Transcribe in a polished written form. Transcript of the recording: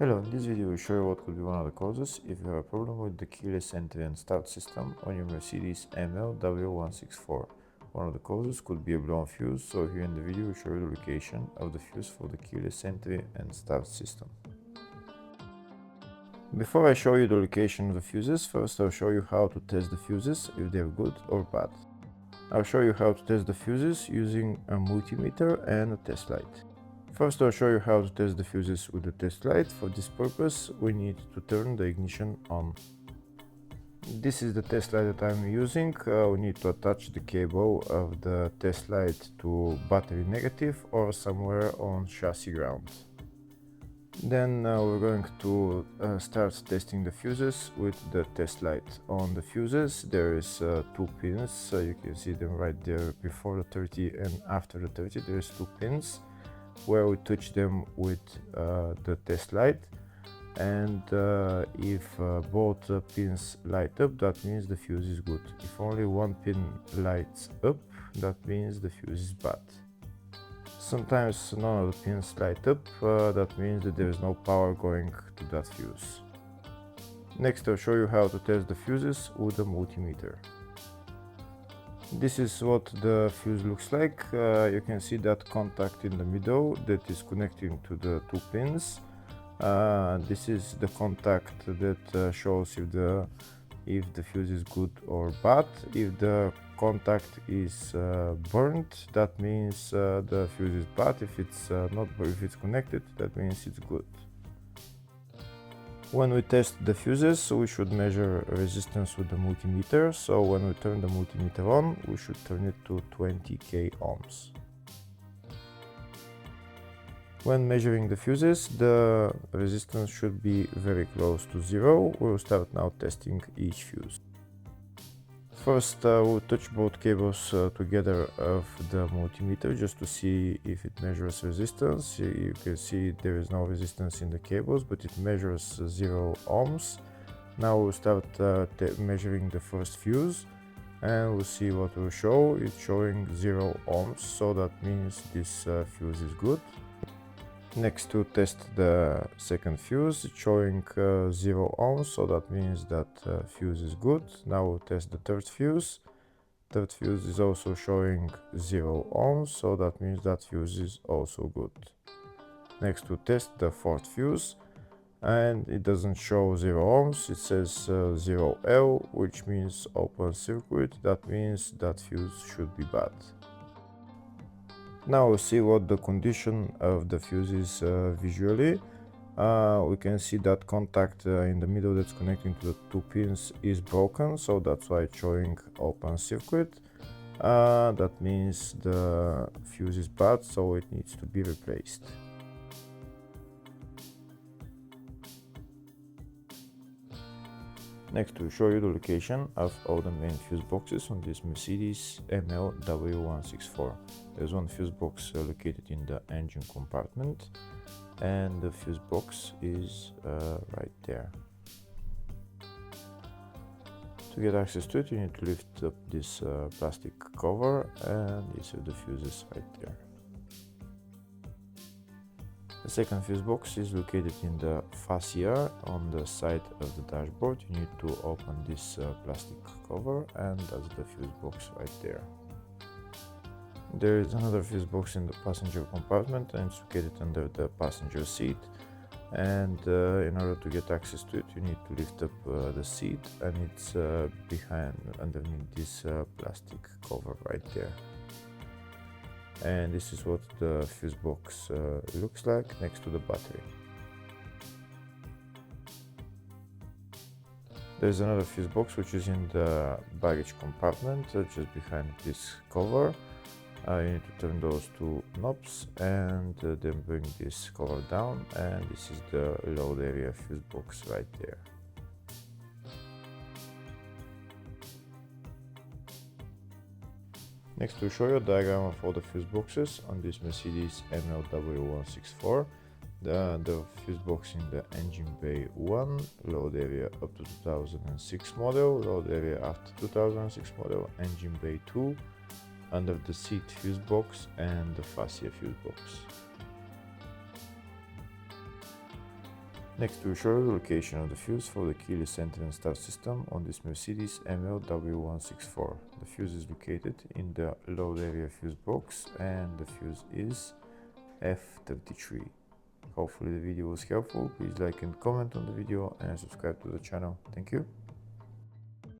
Hello, in this video we show you what could be one of the causes if you have a problem with the keyless entry and start system on your Mercedes ML164. One of the causes could be a blown fuse, so here in the video we show you the location of the fuse for the keyless entry and start system. Before I show you the location of the fuses, first I'll show you how to test the fuses, if they're good or bad. I'll show you how to test the fuses using a multimeter and a test light. First, I'll show you how to test the fuses with the test light. For this purpose, we need to turn the ignition on. This is the test light that I'm using. We need to attach the cable of the test light to battery negative or somewhere on chassis ground. Then we're going to start testing the fuses with the test light. On the fuses there is 2 pins, you can see them right there before the 30 and after the 30. There's 2 pins where we touch them with the test light, and if both pins light up, that means the fuse is good. If only one pin lights up, that means the fuse is bad. Sometimes none of the pins light up, that means that there is no power going to that fuse. Next, I'll show you how to test the fuses with a multimeter. This is what the fuse looks like. You can see that contact in the middle that is connecting to the 2 pins. This is the contact that shows if the fuse is good or bad. If the contact is burnt, that means the fuse is bad. If it's not, if it's connected, that means it's good. When we test the fuses, we should measure resistance with the multimeter. So when we turn the multimeter on, we should turn it to 20k ohms. When measuring the fuses, the resistance should be very close to 0. We'll start now testing each fuse. First, we'll touch both cables together of the multimeter just to see if it measures resistance. You can see there is no resistance in the cables, but it measures 0 ohms. Now we'll start measuring the first fuse, and we'll see what will show. It's showing 0 ohms, so that means this fuse is good. Next, to test the second fuse, it's showing 0 ohms, so that means that fuse is good. Now we'll test the third fuse. Third fuse is also showing 0 ohms, so that means that fuse is also good. Next, we'll test the fourth fuse, and it doesn't show 0 ohms, it says 0L, which means open circuit. That means that fuse should be bad. Now we'll see what the condition of the fuse is visually. We can see that contact in the middle that's connecting to the 2 pins is broken, so that's why it's showing open circuit. That means the fuse is bad, so it needs to be replaced. Next, we'll show you the location of all the main fuse boxes on this Mercedes ML164. There's one fuse box located in the engine compartment, and the fuse box is right there. To get access to it, you need to lift up this plastic cover, and these are the fuses right there. The second fuse box is located in the fascia on the side of the dashboard. You need to open this plastic cover, and that's the fuse box right there. There is another fuse box in the passenger compartment, and it's located under the passenger seat. And in order to get access to it, you need to lift up the seat, and it's underneath this plastic cover right there. And this is what the fuse box looks like next to the battery. There's another fuse box which is in the baggage compartment just behind this cover. You need to turn those 2 knobs and then bring this cover down, and this is the load area fuse box right there. Next, we'll show you a diagram of all the fuse boxes on this Mercedes ML164. The fuse box in the engine bay 1, load area up to 2006 model, load area after 2006 model, engine bay 2, under the seat fuse box, and the fascia fuse box. Next, we'll show you the location of the fuse for the keyless enter and start system on this Mercedes ML164. The fuse is located in the load area fuse box and the fuse is F33. Hopefully the video was helpful. Please like and comment on the video and subscribe to the channel. Thank you.